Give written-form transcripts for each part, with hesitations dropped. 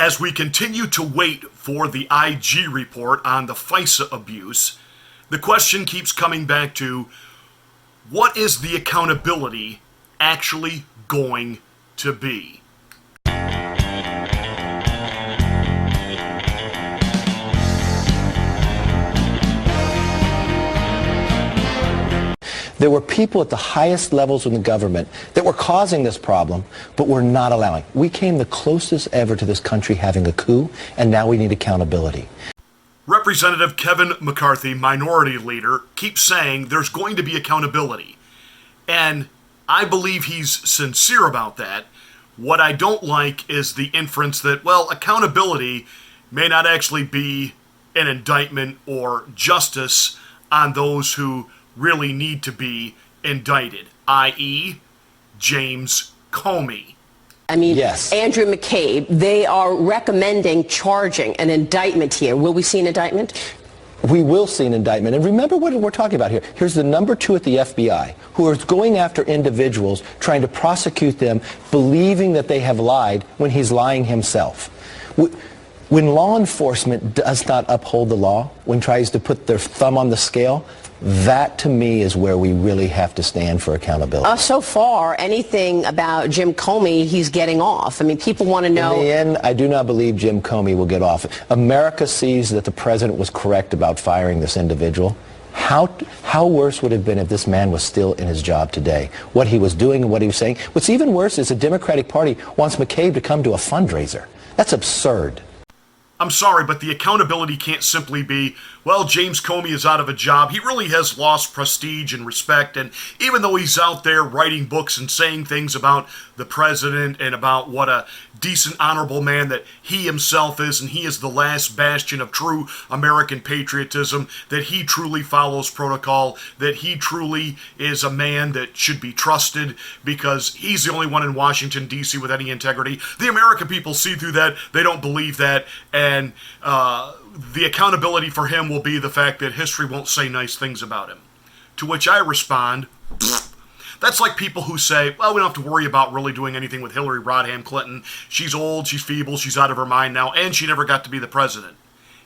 As we continue to wait for the IG report on the FISA abuse, the question keeps coming back to, what is the accountability actually going to be? There were people at the highest levels in the government that were causing this problem, but were not allowing. We came the closest ever to this country having a coup, and now we need accountability. Representative Kevin McCarthy, minority leader, keeps saying there's going to be accountability. And I believe he's sincere about that. What I don't like is the inference that, well, accountability may not actually be an indictment or justice on those who really need to be indicted, i.e., James Comey. I mean, yes. Andrew McCabe, they are recommending charging an indictment here. Will we see an indictment? We will see an indictment. And remember what we're talking about here. Here's the number 2 at the FBI, who is going after individuals, trying to prosecute them, believing that they have lied when he's lying himself. When law enforcement does not uphold the law, when tries to put their thumb on the scale, that to me is where we really have to stand for accountability. So far, anything about Jim Comey, he's getting off. I mean, people want to know. In the end, I do not believe Jim Comey will get off. America sees that the president was correct about firing this individual. How worse would it have been if this man was still in his job today? What he was doing and what he was saying. What's even worse is the Democratic Party wants McCabe to come to a fundraiser. That's absurd. I'm sorry, but the accountability can't simply be, well, James Comey is out of a job. He really has lost prestige and respect, and even though he's out there writing books and saying things about the president and about what a decent, honorable man that he himself is, and he is the last bastion of true American patriotism, that he truly follows protocol, that he truly is a man that should be trusted because he's the only one in Washington, D.C. with any integrity. The American people see through that. They don't believe that, and the accountability for him will be the fact that history won't say nice things about him. To which I respond, that's like people who say, well, we don't have to worry about really doing anything with Hillary Rodham Clinton. She's old, she's feeble, she's out of her mind now, and she never got to be the president.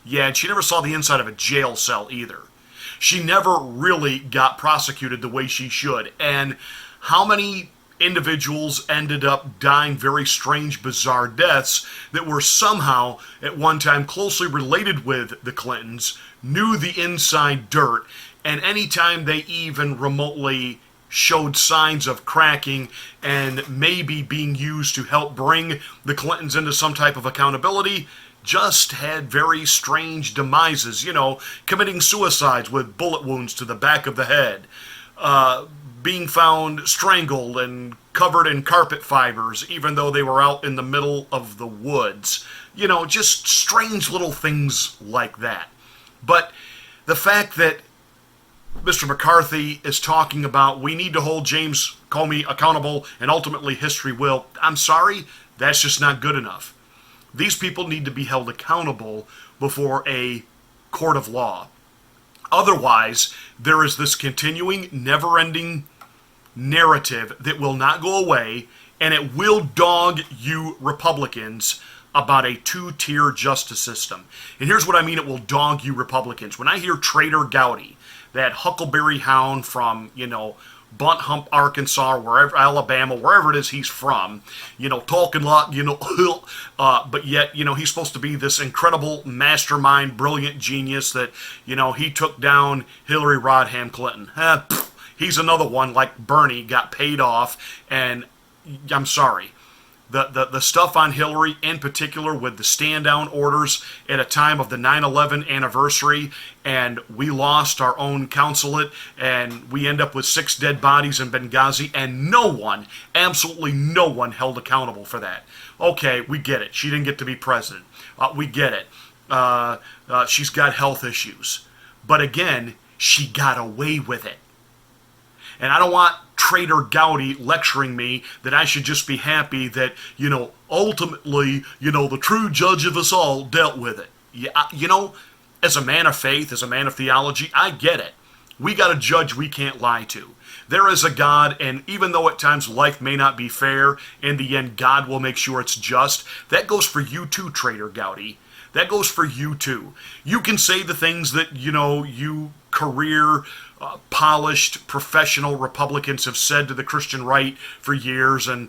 Yeah, and she never saw the inside of a jail cell either. She never really got prosecuted the way she should. And how many individuals ended up dying very strange, bizarre deaths that were somehow at one time closely related with the Clintons, knew the inside dirt, and anytime they even remotely showed signs of cracking and maybe being used to help bring the Clintons into some type of accountability, just had very strange demises, committing suicides with bullet wounds to the back of the head, being found strangled and covered in carpet fibers, even though they were out in the middle of the woods. Just strange little things like that. But the fact that Mr. McCarthy is talking about we need to hold James Comey accountable and ultimately history will, I'm sorry, that's just not good enough. These people need to be held accountable before a court of law. Otherwise, there is this continuing, never-ending narrative that will not go away, and it will dog you Republicans about a two-tier justice system. And here's what I mean, it will dog you Republicans. When I hear Trader Gowdy, that huckleberry hound from, Bunt Hump, Arkansas, wherever, Alabama, wherever it is he's from, talking like, but yet, he's supposed to be this incredible mastermind, brilliant genius that, he took down Hillary Rodham Clinton. He's another one like Bernie, got paid off, and I'm sorry. The stuff on Hillary, in particular with the stand-down orders at a time of the 9/11 anniversary, and we lost our own consulate, and we end up with 6 dead bodies in Benghazi, and no one, absolutely no one, held accountable for that. Okay, we get it. She didn't get to be president. We get it. She's got health issues. But again, she got away with it. And I don't want Trader Gowdy lecturing me that I should just be happy that, ultimately, the true judge of us all dealt with it. Yeah, as a man of faith, as a man of theology, I get it. We got a judge we can't lie to. There is a God, and even though at times life may not be fair, in the end, God will make sure it's just. That goes for you too, Trader Gowdy. That goes for you too. You can say the things that, you career, polished, professional Republicans have said to the Christian right for years and,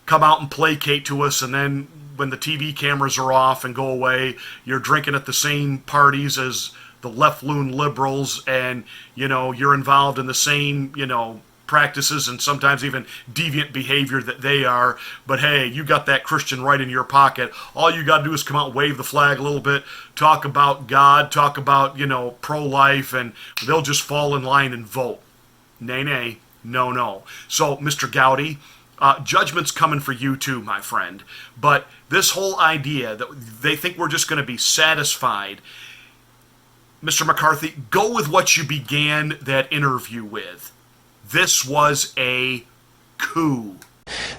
come out and placate to us, and then when the TV cameras are off and go away, you're drinking at the same parties as the left-loon liberals, and, you're involved in the same, practices and sometimes even deviant behavior that they are. But hey, you got that Christian right in your pocket. All you got to do is come out and wave the flag a little bit, talk about God, talk about, pro-life, and they'll just fall in line and vote. Nay, nay, no, no. So, Mr. Gowdy, judgment's coming for you too, my friend. But this whole idea that they think we're just going to be satisfied, Mr. McCarthy, go with what you began that interview with. This was a coup.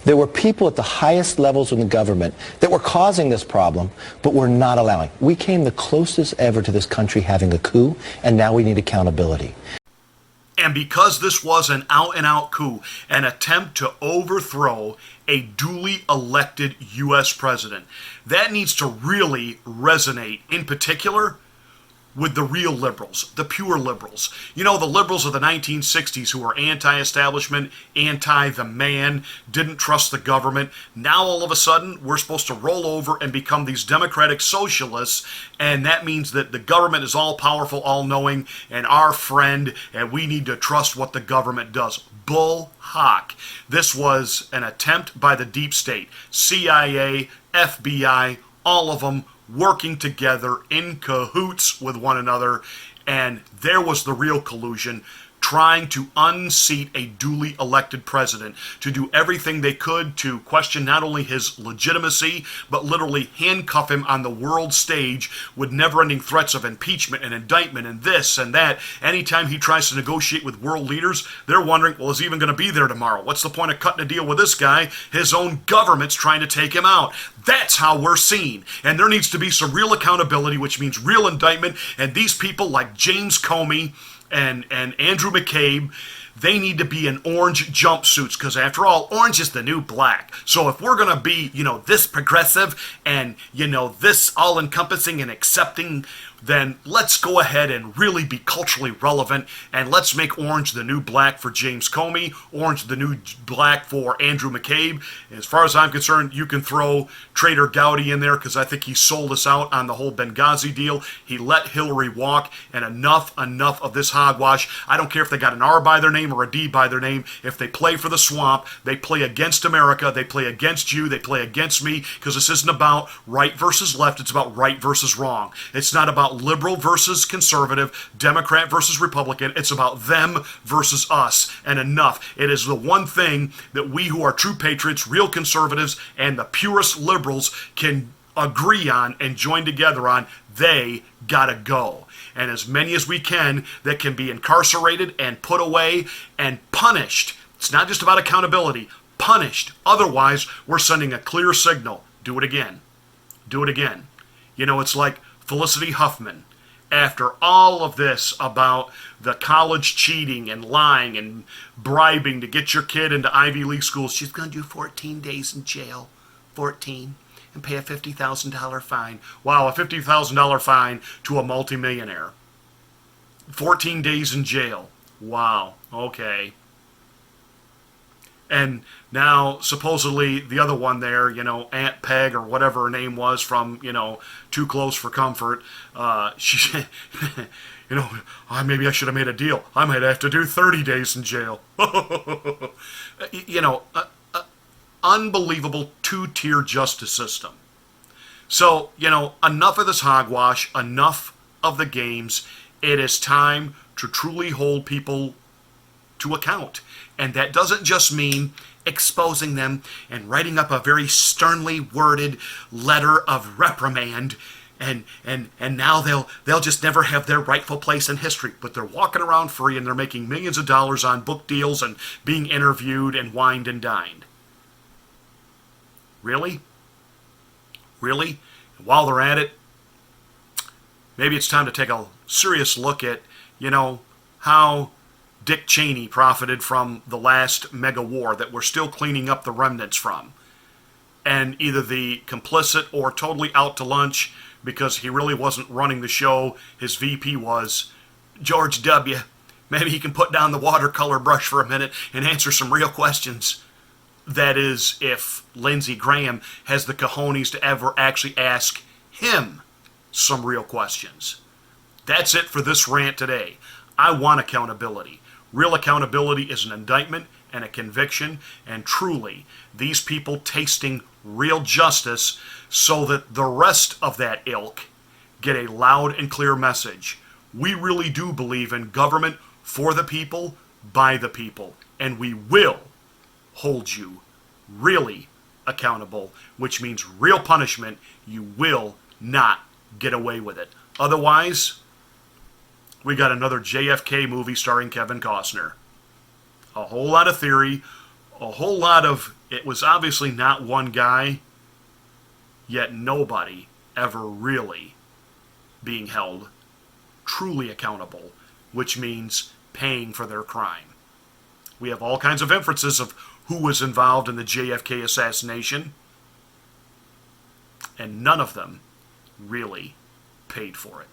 There were people at the highest levels in the government that were causing this problem, but were not allowing. We came the closest ever to this country having a coup, and now we need accountability. And because this was an out-and-out coup, an attempt to overthrow a duly elected U.S. president, that needs to really resonate, in particular, with the real liberals, the pure liberals. The liberals of the 1960s who were anti-establishment, anti-the man, didn't trust the government. Now all of a sudden, we're supposed to roll over and become these democratic socialists, and that means that the government is all-powerful, all-knowing, and our friend, and we need to trust what the government does. Bull hock. This was an attempt by the deep state, CIA, FBI, all of them, working together in cahoots with one another, and there was the real collusion, trying to unseat a duly elected president, to do everything they could to question not only his legitimacy, but literally handcuff him on the world stage with never-ending threats of impeachment and indictment and this and that. Anytime he tries to negotiate with world leaders, they're wondering, well, is he even going to be there tomorrow? What's the point of cutting a deal with this guy? His own government's trying to take him out. That's how we're seen. And there needs to be some real accountability, which means real indictment, and these people like James Comey and Andrew McCabe, they need to be in orange jumpsuits, because after all, orange is the new black. So if we're going to be, this progressive and, this all-encompassing and accepting, then let's go ahead and really be culturally relevant, and let's make orange the new black for James Comey, orange the new black for Andrew McCabe. As far as I'm concerned, you can throw Trader Gowdy in there, because I think he sold us out on the whole Benghazi deal. He let Hillary walk, and enough of this hogwash. I don't care if they got an R by their name or a D by their name. If they play for the swamp, they play against America, they play against you, they play against me, because this isn't about right versus left, it's about right versus wrong. It's not about liberal versus conservative, Democrat versus Republican. It's about them versus us, and enough. It is the one thing that we who are true patriots, real conservatives, and the purest liberals can agree on and join together on. They gotta go. And as many as we can that can be incarcerated and put away and punished. It's not just about accountability, punished. Otherwise, we're sending a clear signal. Do it again. Do it again. It's like Felicity Huffman, after all of this about the college cheating and lying and bribing to get your kid into Ivy League schools, she's going to do 14 days in jail. 14. And pay a $50,000 fine. Wow, a $50,000 fine to a multimillionaire. 14 days in jail. Wow, okay. And now, supposedly, the other one there, Aunt Peg or whatever her name was from, Too Close for Comfort, she, maybe I should have made a deal. I might have to do 30 days in jail. Unbelievable two-tier justice system. So, enough of this hogwash, enough of the games. It is time to truly hold people to account. And that doesn't just mean exposing them and writing up a very sternly worded letter of reprimand, and now they'll just never have their rightful place in history. But they're walking around free, and they're making millions of dollars on book deals and being interviewed and wined and dined. Really? Really? And while they're at it, maybe it's time to take a serious look at, how Dick Cheney profited from the last mega war that we're still cleaning up the remnants from. And either the complicit or totally out to lunch because he really wasn't running the show, his VP was, George W. Maybe he can put down the watercolor brush for a minute and answer some real questions. That is, if Lindsey Graham has the cojones to ever actually ask him some real questions. That's it for this rant today. I want accountability. Real accountability is an indictment and a conviction, and truly, these people tasting real justice so that the rest of that ilk get a loud and clear message. We really do believe in government for the people, by the people, and we will hold you really accountable, which means real punishment. You will not get away with it. Otherwise, we got another JFK movie starring Kevin Costner. A whole lot of theory, a whole lot of, it was obviously not one guy, yet nobody ever really being held truly accountable, which means paying for their crime. We have all kinds of inferences of who was involved in the JFK assassination, and none of them really paid for it.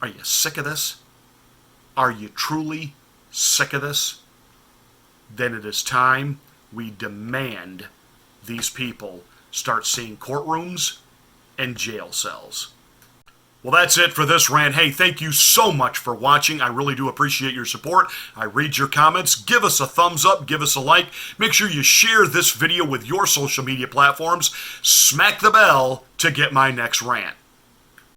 Are you sick of this? Are you truly sick of this? Then it is time we demand these people start seeing courtrooms and jail cells. Well, that's it for this rant. Hey, thank you so much for watching. I really do appreciate your support. I read your comments. Give us a thumbs up. Give us a like. Make sure you share this video with your social media platforms. Smack the bell to get my next rant.